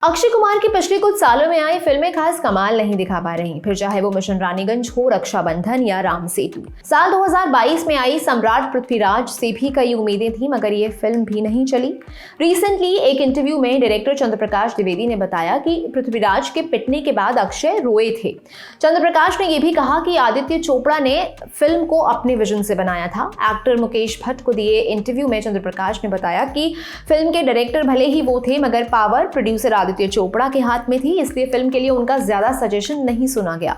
अक्षय कुमार की पिछले कुछ सालों में आई फिल्में खास कमाल नहीं दिखा पा रही, फिर चाहे वो मिशन रानीगंज हो, रक्षाबंधन या राम सेतु। साल 2022 में आई सम्राट पृथ्वीराज से भी कई उम्मीदें थी, मगर ये फिल्म भी नहीं चली। रिसेंटली एक इंटरव्यू में डायरेक्टर चंद्रप्रकाश द्विवेदी ने बताया कि पृथ्वीराज के पिटने के बाद अक्षय रोए थे। चंद्रप्रकाश ने यह भी कहा कि आदित्य चोपड़ा ने फिल्म को अपने विजन से बनाया था। एक्टर मुकेश भट्ट को दिए इंटरव्यू में चंद्रप्रकाश ने बताया कि फिल्म के डायरेक्टर भले ही वो थे, मगर पावर प्रोड्यूसर आदित्य चोपड़ा के हाथ में थी, इसलिए फिल्म के लिए उनका ज्यादा सजेशन नहीं सुना गया।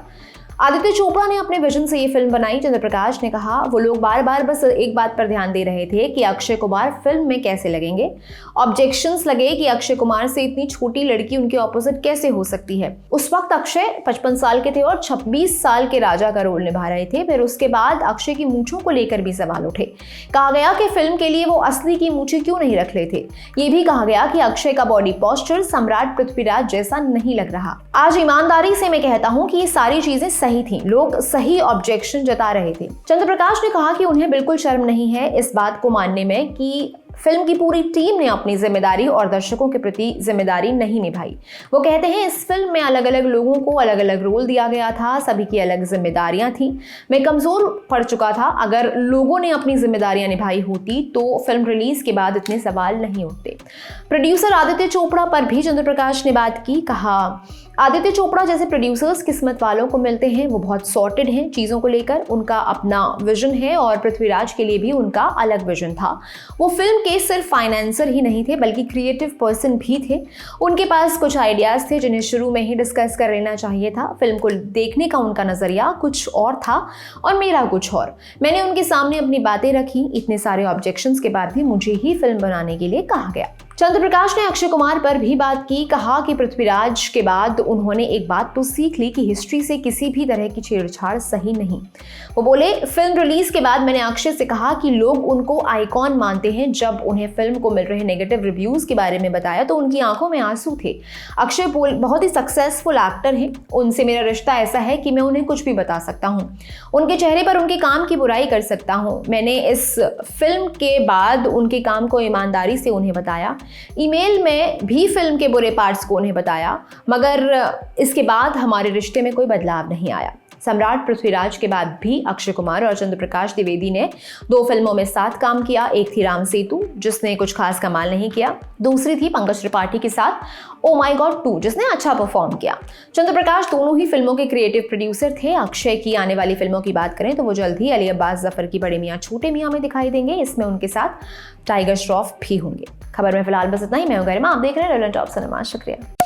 आदित्य चोपड़ा ने अपने विजन से ये फिल्म बनाई। चंद्रप्रकाश ने कहा, वो लोग बार बार बस एक बात पर ध्यान दे रहे थे कि अक्षय कुमार फिल्म में कैसे लगेंगे। ऑब्जेक्शंस लगे कि अक्षय कुमार से इतनी छोटी लड़की उनके ऑपोजिट कैसे हो सकती है। उस वक्त अक्षय 55 साल के थे और 26 साल के राजा का रोल निभा रहे थे। फिर उसके बाद अक्षय की मूंछों को लेकर भी सवाल उठे। कहा गया कि फिल्म के लिए वो असली की मूंछें क्यों नहीं रख रहे थे। ये भी कहा गया कि अक्षय का बॉडी पोस्चर सम्राट पृथ्वीराज जैसा नहीं लग रहा। आज ईमानदारी से मैं कहता हूं कि ये सारी चीजें सही थी, लोग सही ऑब्जेक्शन जता रहे थे। चंद्रप्रकाश ने कहा कि उन्हें बिल्कुल शर्म नहीं है इस बात को मानने में कि फिल्म की पूरी टीम ने अपनी जिम्मेदारी और दर्शकों के प्रति जिम्मेदारी नहीं निभाई। वो कहते हैं, इस फिल्म में अलग अलग लोगों को अलग अलग रोल दिया गया था, सभी की अलग जिम्मेदारियां थी। मैं कमजोर पड़ चुका था। अगर लोगों ने अपनी जिम्मेदारियां निभाई होती तो फिल्म रिलीज के बाद इतने सवाल नहीं उठते। प्रोड्यूसर आदित्य चोपड़ा पर भी चंद्रप्रकाश ने बात की। कहा, आदित्य चोपड़ा जैसे प्रोड्यूसर्स किस्मत वालों को मिलते हैं। वो बहुत सॉर्टेड हैं चीज़ों को लेकर, उनका अपना विजन है और पृथ्वीराज के लिए भी उनका अलग विजन था। वो फिल्म के सिर्फ फाइनेंसर ही नहीं थे, बल्कि क्रिएटिव पर्सन भी थे। उनके पास कुछ आइडियाज़ थे जिन्हें शुरू में ही डिस्कस कर लेना चाहिए था। फिल्म को देखने का उनका नज़रिया कुछ और था और मेरा कुछ और। मैंने उनके सामने अपनी बातें रखी। इतने सारे ऑब्जेक्शंस के बाद भी मुझे ही फिल्म बनाने के लिए कहा गया। चंद्रप्रकाश ने अक्षय कुमार पर भी बात की। कहा कि पृथ्वीराज के बाद उन्होंने एक बात तो सीख ली कि हिस्ट्री से किसी भी तरह की छेड़छाड़ सही नहीं। वो बोले, फिल्म रिलीज के बाद मैंने अक्षय से कहा कि लोग उनको आइकॉन मानते हैं। जब उन्हें फिल्म को मिल रहे नेगेटिव रिव्यूज के बारे में बताया तो उनकी आंखों में आंसू थे। अक्षय बहुत ही सक्सेसफुल एक्टर हैं। उनसे मेरा रिश्ता ऐसा है कि मैं उन्हें कुछ भी बता सकता हूँ, उनके चेहरे पर उनके काम की बुराई कर सकता हूँ। मैंने इस फिल्म के बाद उनके काम को ईमानदारी से उन्हें बताया। ईमेल में भी फिल्म के बुरे पार्ट्स को उन्हें बताया, मगर इसके बाद हमारे रिश्ते में कोई बदलाव नहीं आया। सम्राट पृथ्वीराज के बाद भी अक्षय कुमार और चंद्रप्रकाश द्विवेदी ने 2 फिल्मों में साथ काम किया। एक थी राम सेतु, जिसने कुछ खास कमाल नहीं किया। दूसरी थी पंकज त्रिपाठी के साथ ओ माय गॉड 2, जिसने अच्छा परफॉर्म किया। चंद्रप्रकाश दोनों ही फिल्मों के क्रिएटिव प्रोड्यूसर थे। अक्षय की आने वाली फिल्मों की बात करें तो वो जल्द ही अली अब्बास जफर की बड़े मियां छोटे मियां में दिखाई देंगे। इसमें उनके साथ टाइगर श्रॉफ भी होंगे। खबर में फिलहाल बस इतना ही। मैं हूं गरिमा, आप देख रहे हैं रेलेवेंट टॉप सिनेमा। शुक्रिया।